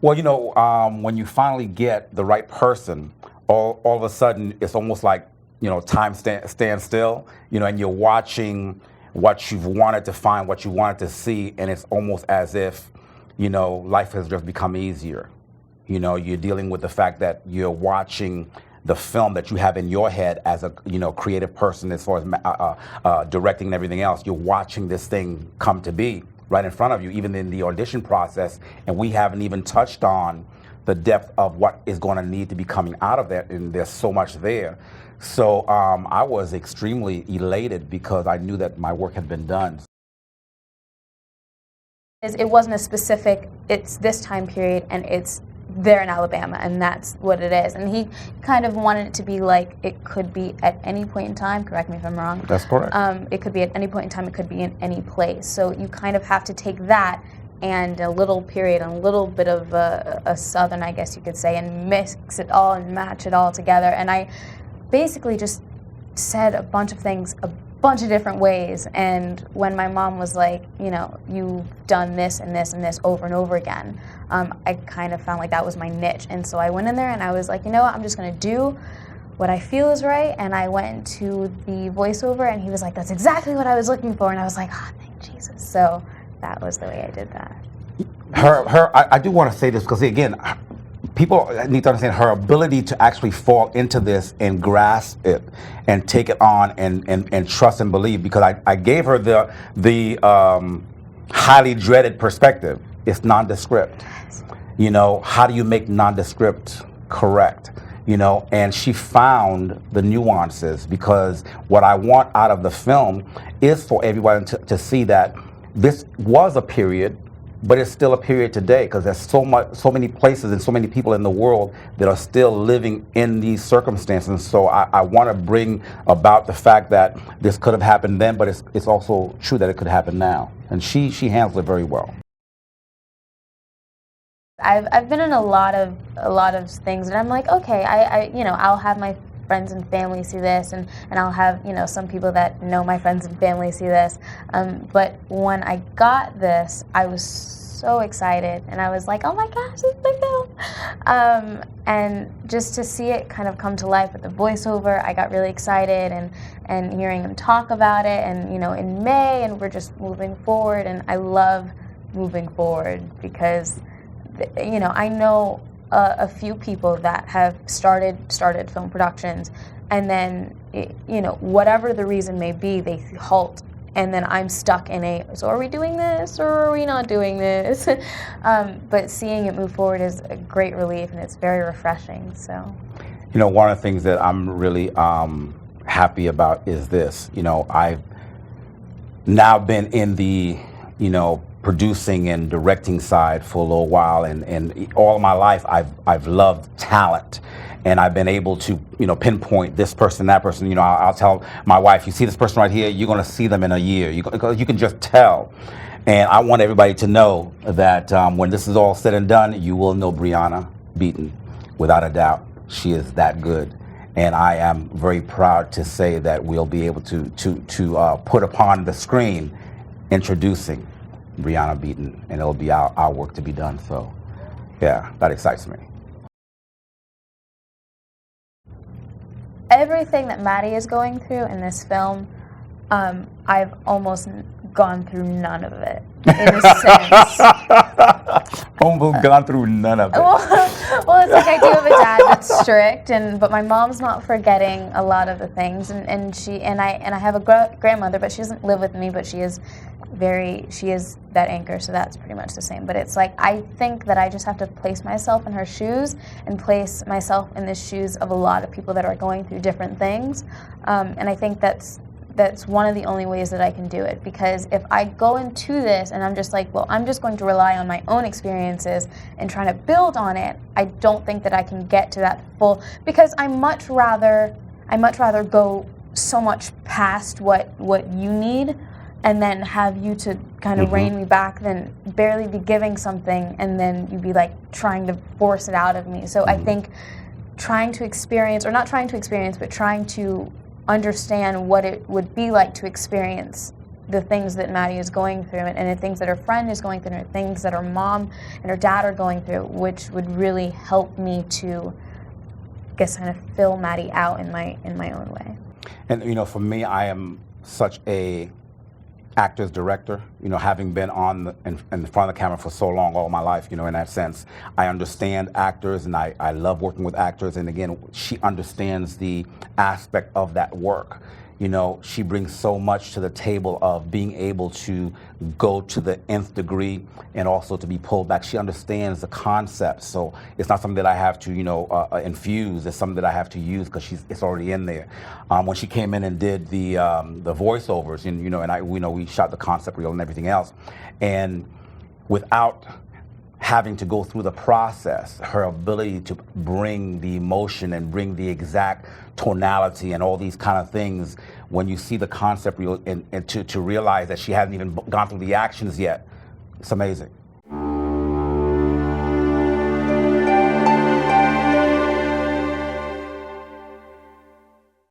Well, when you finally get the right person, all of a sudden it's almost like, time stands still, and you're watching what you've wanted to find, what you wanted to see, and it's almost as if, life has just become easier. You're dealing with the fact that you're watching the film that you have in your head as a creative person, as far as directing and everything else. You're watching this thing come to be right in front of you, even in the audition process, and we haven't even touched on the depth of what is going to need to be coming out of that, and there's so much there. So I was extremely elated because I knew that my work had been done. It wasn't a specific, it's this time period and it's there in Alabama, and that's what it is. And he kind of wanted it to be like it could be at any point in time. Correct me if I'm wrong. That's correct. It could be at any point in time. It could be in any place. So you kind of have to take that and a little period, and a little bit of a southern, I guess you could say, and mix it all and match it all together. And I basically just said a bunch of things a bunch of different ways. And when my mom was like, you've done this and this and this over and over again, I kind of found like that was my niche. And so I went in there and I was like, I'm just going to do what I feel is right. And I went to the voiceover and he was like, that's exactly what I was looking for. And I was like, thank Jesus. So that was the way I did that. I do want to say this because, again, people need to understand her ability to actually fall into this and grasp it and take it on and trust and believe, because I gave her the highly dreaded perspective. It's nondescript. How do you make nondescript correct? And she found the nuances, because what I want out of the film is for everyone to see that this was a period, but it's still a period today, because there's so many places and so many people in the world that are still living in these circumstances. So I want to bring about the fact that this could have happened then, but it's also true that it could happen now. And she handles it very well. I've been in a lot of things, and I'm like, okay, I'll have my friends and family see this, and I'll have some people that know my friends and family see this. But when I got this, I was so excited, and I was like, oh my gosh, it's my film. And just to see it kind of come to life with the voiceover, I got really excited, and hearing them talk about it, and in May, and we're just moving forward, and I love moving forward because I know a few people that have started film productions, and then whatever the reason may be, they halt, and then I'm stuck in so are we doing this or are we not doing this? But seeing it move forward is a great relief, and it's very refreshing. So one of the things that I'm really happy about is this. I've now been in the producing and directing side for a little while, and all of my life I've loved talent, and I've been able to pinpoint this person, that person. I'll tell my wife, you see this person right here, you're going to see them in a year, because you can just tell. And I want everybody to know that when this is all said and done, you will know Brianna Beaton without a doubt. She is that good, and I am very proud to say that we'll be able to put upon the screen introducing Brianna Beaton, and it'll be our work to be done. So yeah, that excites me. Everything that Mattie is going through in this film, I've almost gone through none of it, in a sense. Almost gone through none of it. Well, it's like I do have a dad that's strict, but my mom's not forgetting a lot of the things, and I have a grandmother, but she doesn't live with me, but she is that anchor, so that's pretty much the same. But it's like, I think that I just have to place myself in her shoes and place myself in the shoes of a lot of people that are going through different things, and I think that's one of the only ways that I can do it, because if I go into this and I'm just like, well, I'm just going to rely on my own experiences and trying to build on it, I don't think that I can get to that full, because I much rather go so much past what you need and then have you to kind of rein me back than barely be giving something and then you be like trying to force it out of me. So I think trying to understand what it would be like to experience the things that Mattie is going through, and the things that her friend is going through, and the things that her mom and her dad are going through, which would really help me to, I guess, kind of fill Mattie out in my own way. And for me, I am such a actor's director, having been in front of the camera for so long, all my life, in that sense. I understand actors, and I love working with actors. And again, she understands the aspect of that work. She brings so much to the table of being able to go to the nth degree and also to be pulled back. She understands the concept, so it's not something that I have to, infuse. It's something that I have to use because it's already in there. When she came in and did the voiceovers, and we shot the concept reel and everything else, and without having to go through the process, her ability to bring the emotion and bring the exact tonality and all these kind of things, when you see the concept reel and to realize that she hasn't even gone through the actions yet, it's amazing.